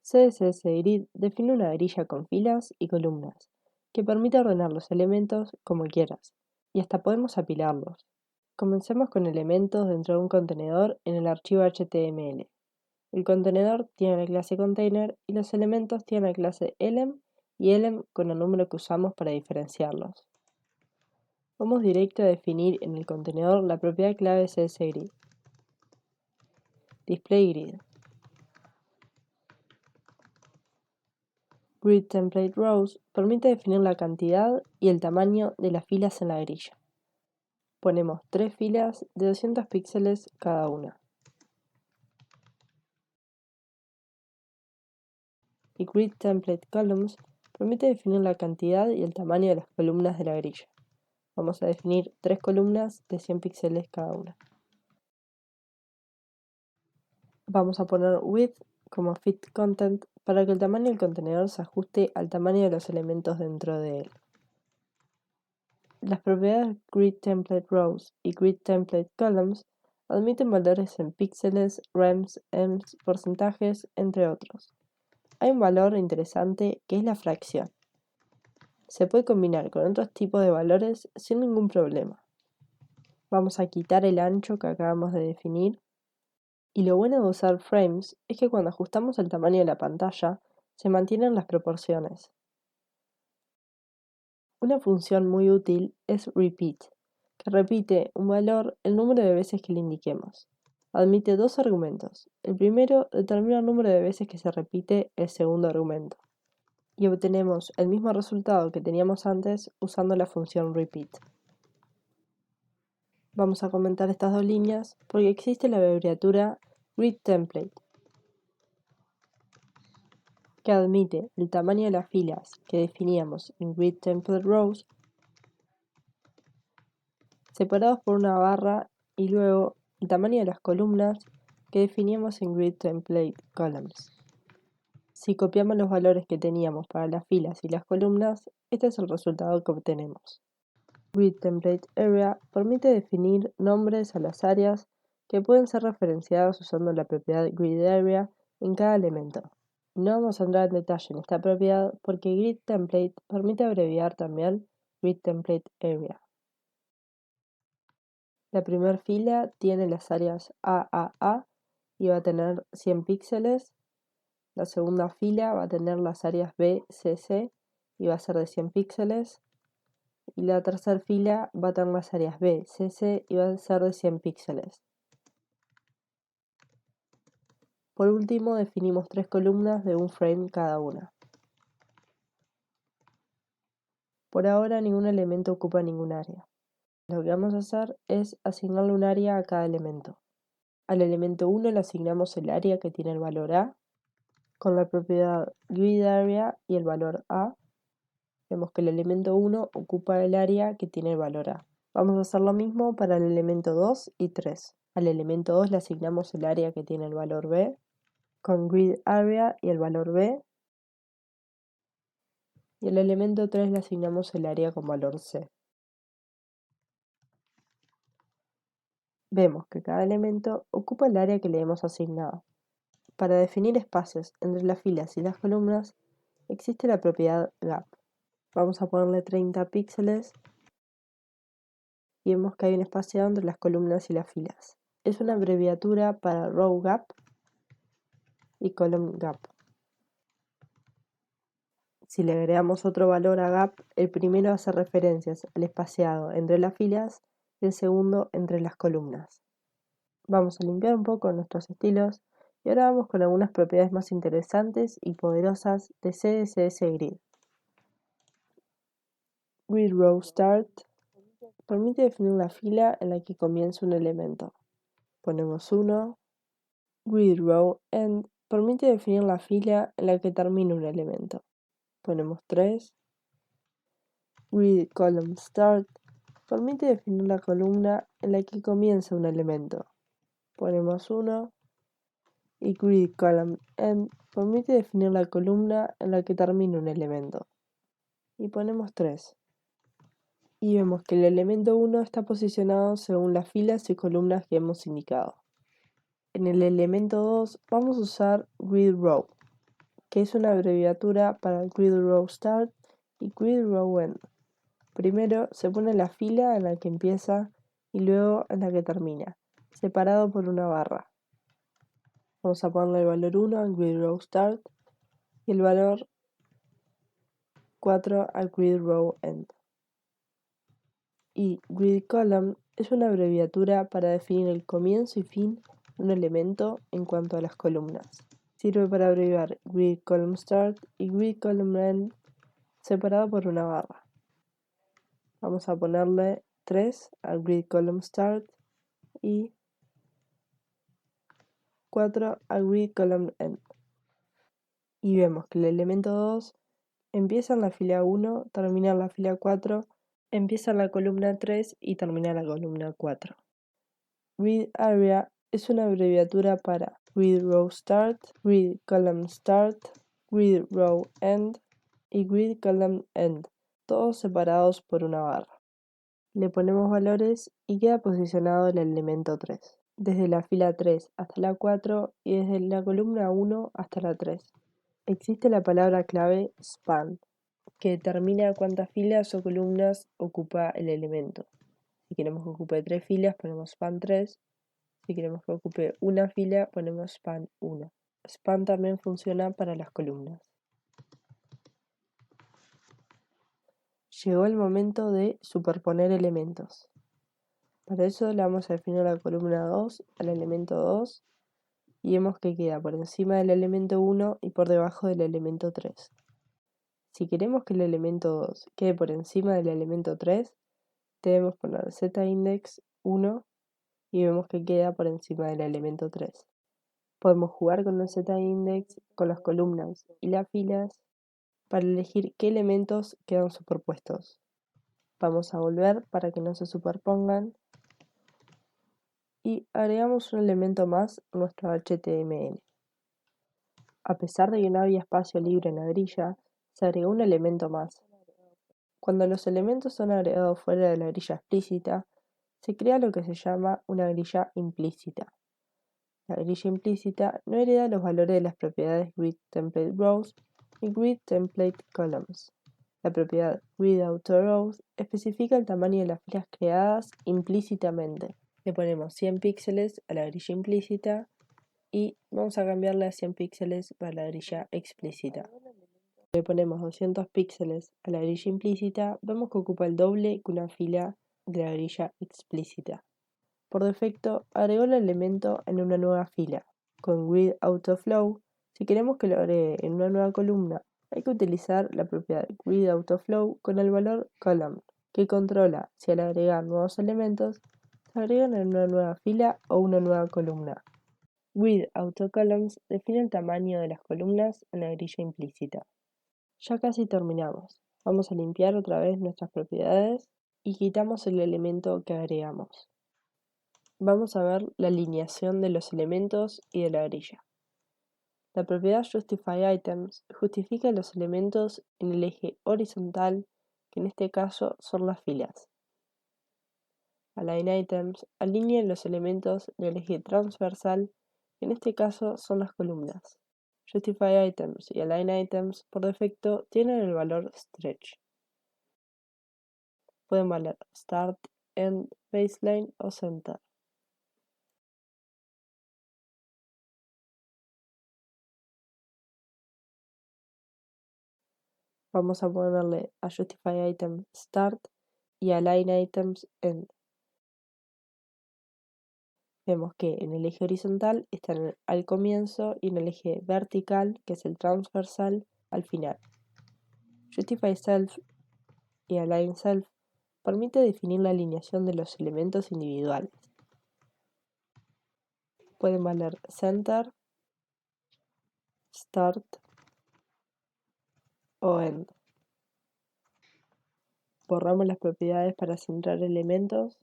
CSS Grid define una grilla con filas y columnas, que permite ordenar los elementos como quieras, y hasta podemos apilarlos. Comencemos con elementos dentro de un contenedor en el archivo HTML. El contenedor tiene la clase container y los elementos tienen la clase element y element con el número que usamos para diferenciarlos. Vamos directo a definir en el contenedor la propiedad clave CSGrid. DisplayGrid. GridTemplateRows permite definir la cantidad y el tamaño de las filas en la grilla. Ponemos 3 filas de 200 píxeles cada una. Y GridTemplateColumns permite definir la cantidad y el tamaño de las columnas de la grilla. Vamos a definir 3 columnas de 100 píxeles cada una. Vamos a poner width como fitContent para que el tamaño del contenedor se ajuste al tamaño de los elementos dentro de él. Las propiedades GridTemplateRows y GridTemplateColumns admiten valores en píxeles, rems, ems, porcentajes, entre otros. Hay un valor interesante que es la fracción. Se puede combinar con otros tipos de valores sin ningún problema. Vamos a quitar el ancho que acabamos de definir. Y lo bueno de usar frames es que cuando ajustamos el tamaño de la pantalla, se mantienen las proporciones. Una función muy útil es repeat, que repite un valor el número de veces que le indiquemos. Admite 2 argumentos. El primero determina el número de veces que se repite el segundo argumento. Y obtenemos el mismo resultado que teníamos antes usando la función repeat. Vamos a comentar estas dos líneas porque existe la abreviatura GridTemplate, que admite el tamaño de las filas que definíamos en GridTemplateRows separados por una barra y luego el tamaño de las columnas que definíamos en GridTemplateColumns. Si copiamos los valores que teníamos para las filas y las columnas, este es el resultado que obtenemos. GridTemplateArea permite definir nombres a las áreas que pueden ser referenciadas usando la propiedad GridArea en cada elemento. No vamos a entrar en detalle en esta propiedad porque GridTemplate permite abreviar también GridTemplateArea. La primera fila tiene las áreas AAA y va a tener 100 píxeles. La segunda fila va a tener las áreas BCC y va a ser de 100 píxeles. Y la tercera fila va a tener las áreas BCC y va a ser de 100 píxeles. Por último, definimos 3 columnas de un frame cada una. Por ahora ningún elemento ocupa ningún área. Lo que vamos a hacer es asignarle un área a cada elemento. Al elemento 1 le asignamos el área que tiene el valor A, con la propiedad GridArea y el valor A. Vemos que el elemento 1 ocupa el área que tiene el valor A. Vamos a hacer lo mismo para el elemento 2 y 3. Al elemento 2 le asignamos el área que tiene el valor B, con GridArea y el valor B. Y al elemento 3 le asignamos el área con valor C. Vemos que cada elemento ocupa el área que le hemos asignado. Para definir espacios entre las filas y las columnas, existe la propiedad gap. Vamos a ponerle 30 píxeles y vemos que hay un espacio entre las columnas y las filas. Es una abreviatura para row gap y column gap. Si le agregamos otro valor a gap, el primero hace referencias al espaciado entre las filas y el segundo entre las columnas. Vamos a limpiar un poco nuestros estilos y ahora vamos con algunas propiedades más interesantes y poderosas de CSS Grid. GridRowStart permite definir la fila en la que comienza un elemento. Ponemos 1. GridRowEnd permite definir la fila en la que termina un elemento. Ponemos 3. GridColumnStart permite definir la columna en la que comienza un elemento. Ponemos 1. Y GridColumnEnd permite definir la columna en la que termina un elemento. Y ponemos 3. Y vemos que el elemento 1 está posicionado según las filas y columnas que hemos indicado. En el elemento 2 vamos a usar GridRow. que es una abreviatura para Grid Row Start y Grid Row End. Primero se pone la fila en la que empieza y luego en la que termina, separado por una barra. Vamos a ponerle el valor 1 al Grid Row Start y el valor 4 al Grid Row End. Y Grid Column es una abreviatura para definir el comienzo y fin de un elemento en cuanto a las columnas. Sirve para abreviar Grid Column Start y Grid Column End separado por una barra. Vamos a ponerle 3 al Grid Column Start y 4 al Grid Column End. Y vemos que el elemento 2 empieza en la fila 1, termina en la fila 4, empieza en la columna 3 y termina en la columna 4. Grid Area es una abreviatura para Grid Row Start, Grid Column Start, Grid Row End y Grid Column End, todos separados por una barra. Le ponemos valores y queda posicionado el elemento 3, desde la fila 3 hasta la 4 y desde la columna 1 hasta la 3. Existe la palabra clave span, que determina cuántas filas o columnas ocupa el elemento. Si queremos que ocupe 3 filas, ponemos span 3. Si queremos que ocupe una fila, ponemos span 1. Span también funciona para las columnas. Llegó el momento de superponer elementos. Para eso le vamos a definir la columna 2 al elemento 2 y vemos que queda por encima del elemento 1 y por debajo del elemento 3. Si queremos que el elemento 2 quede por encima del elemento 3, debemos poner z-index 1 y vemos que queda por encima del elemento 3. Podemos jugar con el z-index, con las columnas y las filas para elegir qué elementos quedan superpuestos. Vamos a volver para que no se superpongan y agregamos un elemento más a nuestro HTML. A pesar de que no había espacio libre en la grilla, se agregó un elemento más. Cuando los elementos son agregados fuera de la grilla explícita, se crea lo que se llama una grilla implícita. La grilla implícita no hereda los valores de las propiedades GridTemplateRows y GridTemplateColumns. La propiedad GridAutoRows especifica el tamaño de las filas creadas implícitamente. Le ponemos 100 píxeles a la grilla implícita y vamos a cambiarle a 100 píxeles para la grilla explícita. Le ponemos 200 píxeles a la grilla implícita, vemos que ocupa el doble que una fila de la grilla explícita. Por defecto, agregó el elemento en una nueva fila. Con GridAutoFlow, si queremos que lo agregue en una nueva columna, hay que utilizar la propiedad GridAutoFlow con el valor column, que controla si al agregar nuevos elementos se agregan en una nueva fila o una nueva columna. GridAutoColumns define el tamaño de las columnas en la grilla implícita. Ya casi terminamos. Vamos a limpiar otra vez nuestras propiedades y quitamos el elemento que agregamos. Vamos a ver la alineación de los elementos y de la grilla. La propiedad JustifyItems justifica los elementos en el eje horizontal, que en este caso son las filas. AlignItems alinea los elementos en el eje transversal, que en este caso son las columnas. JustifyItems y AlignItems por defecto tienen el valor stretch. Pueden valer start, end, baseline o center. Vamos a ponerle a JustifyItem Start y a AlignItems End. Vemos que en el eje horizontal están al comienzo y en el eje vertical, que es el transversal, al final. JustifySelf y AlignSelf permite definir la alineación de los elementos individuales. Pueden valer Center, Start o End. Borramos las propiedades para centrar elementos.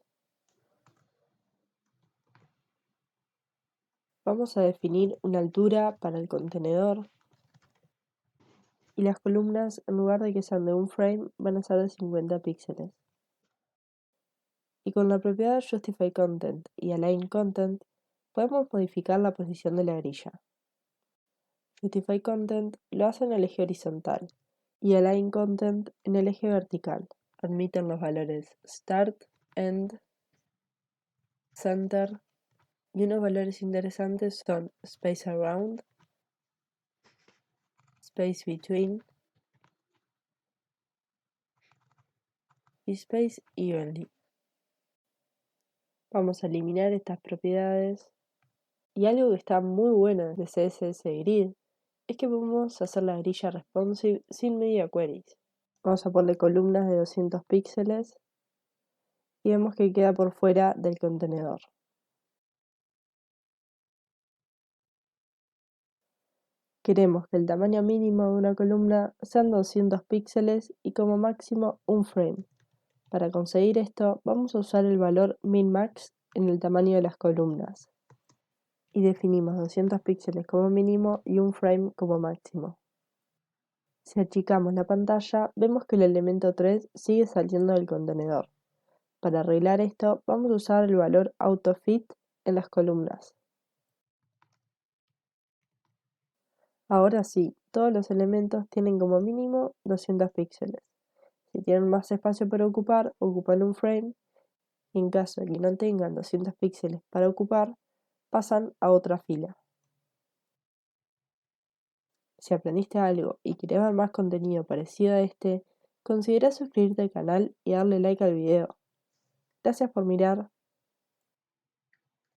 Vamos a definir una altura para el contenedor y las columnas, en lugar de que sean de un frame, van a ser de 50 píxeles. Y con la propiedad JustifyContent y AlignContent podemos modificar la posición de la grilla. Justify Content lo hace en el eje horizontal y Align Content en el eje vertical. Admiten los valores Start, End, Center y unos valores interesantes son Space Around, Space Between y Space Evenly. Vamos a eliminar estas propiedades y algo que está muy bueno de CSS Grid es que podemos hacer la grilla responsive sin media queries. Vamos a ponerle columnas de 200 píxeles y vemos que queda por fuera del contenedor. Queremos que el tamaño mínimo de una columna sean 200 píxeles y como máximo un frame. Para conseguir esto vamos a usar el valor min-max en el tamaño de las columnas y definimos 200 píxeles como mínimo y un frame como máximo. Si achicamos la pantalla vemos que el elemento 3 sigue saliendo del contenedor. Para arreglar esto vamos a usar el valor AutoFit en las columnas. Ahora sí, todos los elementos tienen como mínimo 200 píxeles. Si tienen más espacio para ocupar, ocupan un frame. Y en caso de que no tengan 200 píxeles para ocupar, pasan a otra fila. Si aprendiste algo y querés ver más contenido parecido a este, considera suscribirte al canal y darle like al video. Gracias por mirar.